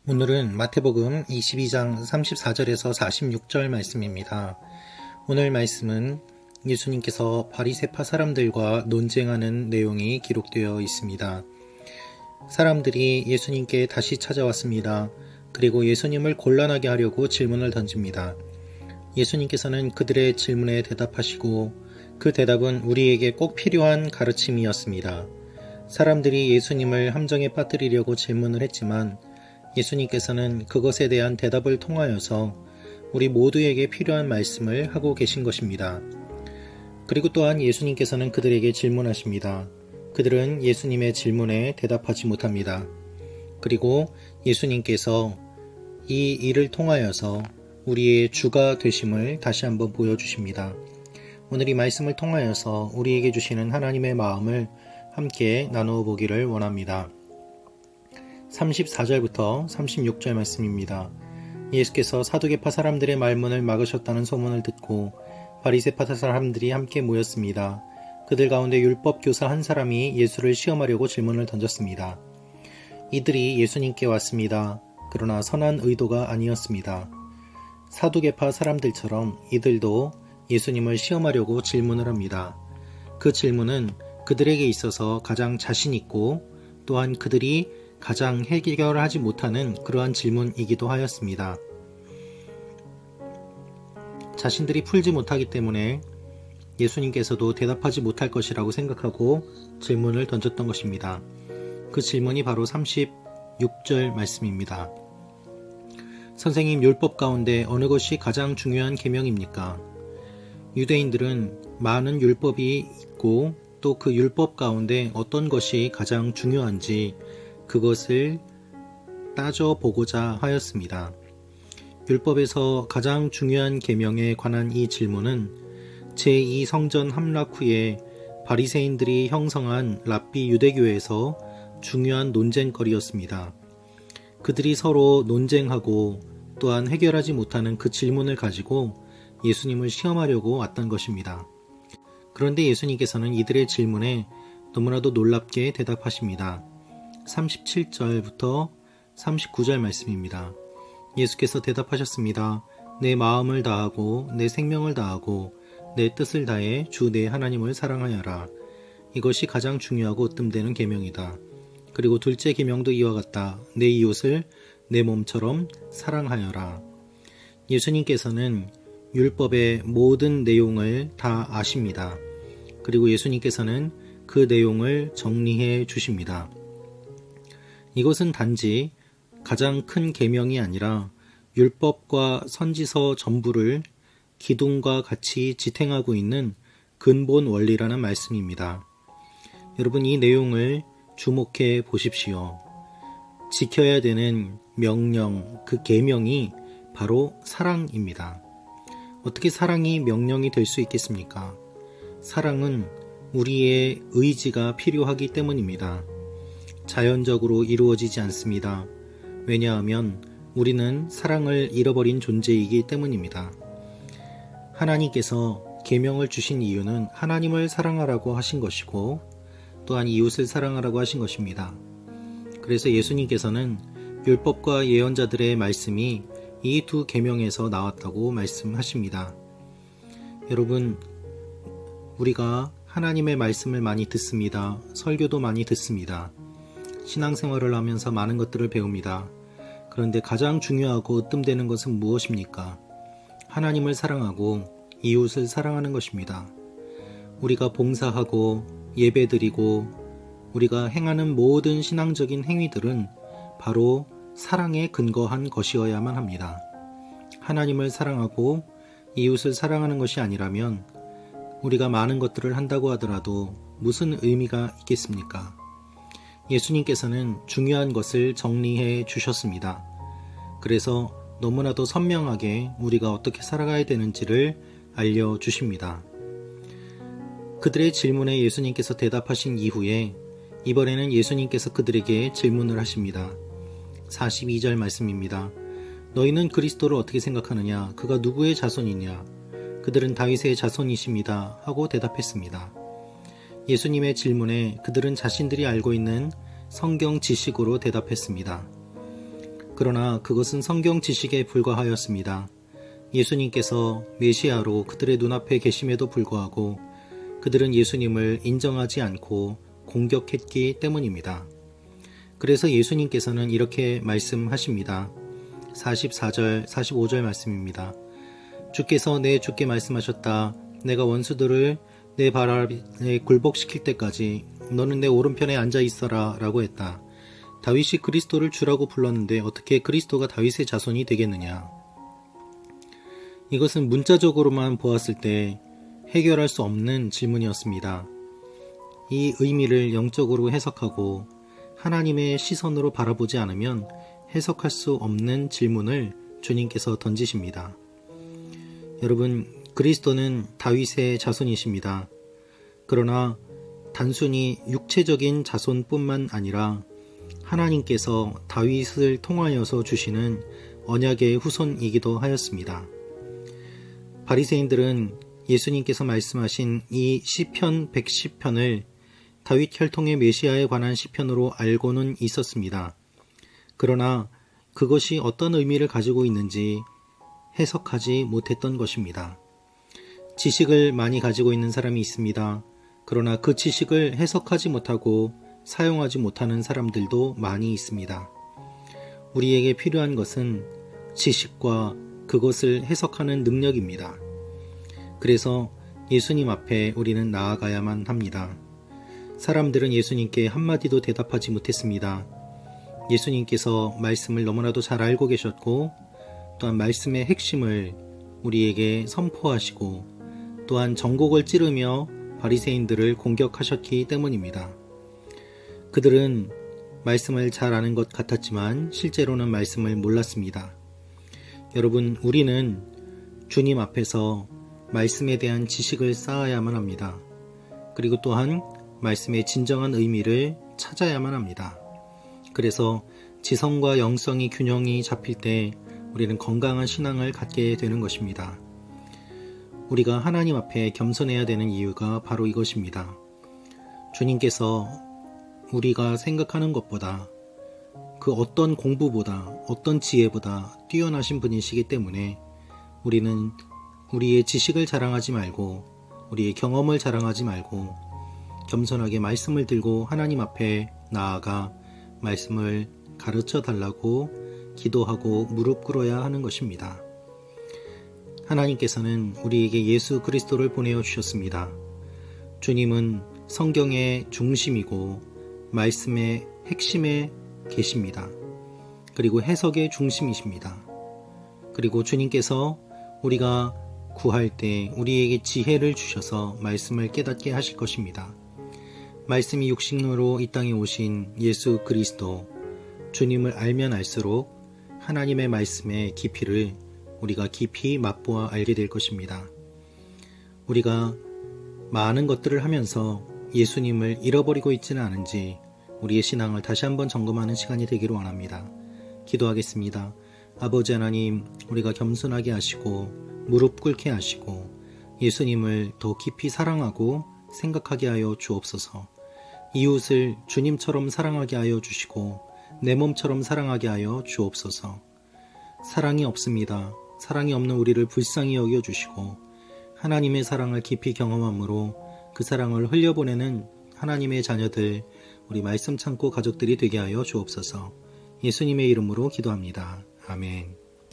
오늘은 마태복음 22장 34절에서 46절 말씀입니다. 오늘 말씀은 예수님께서 바리새파 사람들과 논쟁하는 내용이 기록되어 있습니다. 사람들이 예수님께 다시 찾아왔습니다. 그리고 예수님을 곤란하게 하려고 질문을 던집니다. 예수님께서는 그들의 질문에 대답하시고 그 대답은 우리에게 꼭 필요한 가르침이었습니다. 사람들이 예수님을 함정에 빠뜨리려고 질문을 했지만 예수님께서는 그것에 대한 대답을 통하여서 우리 모두에게 필요한 말씀을 하고 계신 것입니다. 그리고 또한 예수님께서는 그들에게 질문하십니다. 그들은 예수님의 질문에 대답하지 못합니다. 그리고 예수님께서 이 일을 통하여서 우리의 주가 되심을 다시 한번 보여주십니다. 오늘 이 말씀을 통하여서 우리에게 주시는 하나님의 마음을 함께 나누어 보기를 원합니다. 34절부터 36절 말씀입니다. 예수께서 사두개파 사람들의 말문을 막으셨다는 소문을 듣고 바리새파 사람들이 함께 모였습니다. 그들 가운데 율법 교사 한 사람이 예수를 시험하려고 질문을 던졌습니다. 이들이 예수님께 왔습니다. 그러나 선한 의도가 아니었습니다. 사두개파 사람들처럼 이들도 예수님을 시험하려고 질문을 합니다. 그 질문은 그들에게 있어서 가장 자신 있고 또한 그들이 가장 해결하지 못하는 그러한 질문이기도 하였습니다. 자신들이 풀지 못하기 때문에 예수님께서도 대답하지 못할 것이라고 생각하고 질문을 던졌던 것입니다. 그 질문이 바로 36절 말씀입니다. 선생님, 율법 가운데 어느 것이 가장 중요한 계명입니까? 유대인들은 많은 율법이 있고 또 그 율법 가운데 어떤 것이 가장 중요한지 그것을 따져보고자 하였습니다. 율법에서 가장 중요한 계명에 관한 이 질문은 제2성전 함락 후에 바리새인들이 형성한 랍비 유대교에서 중요한 논쟁거리였습니다. 그들이 서로 논쟁하고 또한 해결하지 못하는 그 질문을 가지고 예수님을 시험하려고 왔던 것입니다. 그런데 예수님께서는 이들의 질문에 너무나도 놀랍게 대답하십니다. 37절부터 39절 말씀입니다. 예수께서 대답하셨습니다. 내 마음을 다하고 내 생명을 다하고 내 뜻을 다해 주 내 하나님을 사랑하여라. 이것이 가장 중요하고 뜸되는 계명이다. 그리고 둘째 계명도 이와 같다. 내 이웃을 내 몸처럼 사랑하여라. 예수님께서는 율법의 모든 내용을 다 아십니다. 그리고 예수님께서는 그 내용을 정리해 주십니다. 이것은 단지 가장 큰 계명이 아니라 율법과 선지서 전부를 기둥과 같이 지탱하고 있는 근본 원리라는 말씀입니다. 여러분, 이 내용을 주목해 보십시오. 지켜야 되는 명령, 그 계명이 바로 사랑입니다. 어떻게 사랑이 명령이 될 수 있겠습니까? 사랑은 우리의 의지가 필요하기 때문입니다. 자연적으로 이루어지지 않습니다. 왜냐하면 우리는 사랑을 잃어버린 존재이기 때문입니다. 하나님께서 계명을 주신 이유는 하나님을 사랑하라고 하신 것이고 또한 이웃을 사랑하라고 하신 것입니다. 그래서 예수님께서는 율법과 예언자들의 말씀이 이 두 계명에서 나왔다고 말씀하십니다. 여러분, 우리가 하나님의 말씀을 많이 듣습니다. 설교도 많이 듣습니다. 신앙생활을 하면서 많은 것들을 배웁니다. 그런데 가장 중요하고 뜸되는 것은 무엇입니까? 하나님을 사랑하고 이웃을 사랑하는 것입니다. 우리가 봉사하고 예배드리고 우리가 행하는 모든 신앙적인 행위들은 바로 사랑에 근거한 것이어야만 합니다. 하나님을 사랑하고 이웃을 사랑하는 것이 아니라면 우리가 많은 것들을 한다고 하더라도 무슨 의미가 있겠습니까? 예수님께서는 중요한 것을 정리해 주셨습니다. 그래서 너무나도 선명하게 우리가 어떻게 살아가야 되는지를 알려주십니다. 그들의 질문에 예수님께서 대답하신 이후에 이번에는 예수님께서 그들에게 질문을 하십니다. 42절 말씀입니다. 너희는 그리스도를 어떻게 생각하느냐? 그가 누구의 자손이냐? 그들은 다윗의 자손이십니다. 하고 대답했습니다. 예수님의 질문에 그들은 자신들이 알고 있는 성경 지식으로 대답했습니다. 그러나 그것은 성경 지식에 불과하였습니다. 예수님께서 메시아로 그들의 눈앞에 계심에도 불구하고 그들은 예수님을 인정하지 않고 공격했기 때문입니다. 그래서 예수님께서는 이렇게 말씀하십니다. 44절, 45절 말씀입니다. 주께서 내 주께 말씀하셨다. 내가 원수들을 내 발 아래 굴복시킬 때까지 너는 내 오른편에 앉아 있어라 라고 했다. 다윗이 그리스도를 주라고 불렀는데 어떻게 그리스도가 다윗의 자손이 되겠느냐? 이것은 문자적으로만 보았을 때 해결할 수 없는 질문이었습니다. 이 의미를 영적으로 해석하고 하나님의 시선으로 바라보지 않으면 해석할 수 없는 질문을 주님께서 던지십니다. 여러분, 그리스도는 다윗의 자손이십니다. 그러나 단순히 육체적인 자손뿐만 아니라 하나님께서 다윗을 통하여서 주시는 언약의 후손이기도 하였습니다. 바리새인들은 예수님께서 말씀하신 이 시편 110편을 다윗 혈통의 메시아에 관한 시편으로 알고는 있었습니다. 그러나 그것이 어떤 의미를 가지고 있는지 해석하지 못했던 것입니다. 지식을 많이 가지고 있는 사람이 있습니다. 그러나 그 지식을 해석하지 못하고 사용하지 못하는 사람들도 많이 있습니다. 우리에게 필요한 것은 지식과 그것을 해석하는 능력입니다. 그래서 예수님 앞에 우리는 나아가야만 합니다. 사람들은 예수님께 한마디도 대답하지 못했습니다. 예수님께서 말씀을 너무나도 잘 알고 계셨고 또한 말씀의 핵심을 우리에게 선포하시고 또한 전곡을 찌르며 바리새인들을 공격하셨기 때문입니다. 그들은 말씀을 잘 아는 것 같았지만 실제로는 말씀을 몰랐습니다. 여러분, 우리는 주님 앞에서 말씀에 대한 지식을 쌓아야만 합니다. 그리고 또한 말씀의 진정한 의미를 찾아야만 합니다. 그래서 지성과 영성이 균형이 잡힐 때 우리는 건강한 신앙을 갖게 되는 것입니다. 우리가 하나님 앞에 겸손해야 되는 이유가 바로 이것입니다. 주님께서 우리가 생각하는 것보다 그 어떤 공부보다 어떤 지혜보다 뛰어나신 분이시기 때문에 우리는 우리의 지식을 자랑하지 말고 우리의 경험을 자랑하지 말고 겸손하게 말씀을 들고 하나님 앞에 나아가 말씀을 가르쳐 달라고 기도하고 무릎 꿇어야 하는 것입니다. 하나님께서는 우리에게 예수 그리스도를 보내어 주셨습니다. 주님은 성경의 중심이고 말씀의 핵심에 계십니다. 그리고 해석의 중심이십니다. 그리고 주님께서 우리가 구할 때 우리에게 지혜를 주셔서 말씀을 깨닫게 하실 것입니다. 말씀이 육신으로 이 땅에 오신 예수 그리스도, 주님을 알면 알수록 하나님의 말씀의 깊이를 우리가 깊이 맛보아 알게 될 것입니다. 우리가 많은 것들을 하면서 예수님을 잃어버리고 있지는 않은지 우리의 신앙을 다시 한번 점검하는 시간이 되기를 원합니다. 기도하겠습니다. 아버지 하나님, 우리가 겸손하게 하시고 무릎 꿇게 하시고 예수님을 더 깊이 사랑하고 생각하게 하여 주옵소서. 이웃을 주님처럼 사랑하게 하여 주시고 내 몸처럼 사랑하게 하여 주옵소서. 사랑이 없습니다. 사랑이 없는 우리를 불쌍히 여겨주시고 하나님의 사랑을 깊이 경험함으로 그 사랑을 흘려보내는 하나님의 자녀들, 우리 말씀 창고 가족들이 되게 하여 주옵소서. 예수님의 이름으로 기도합니다. 아멘.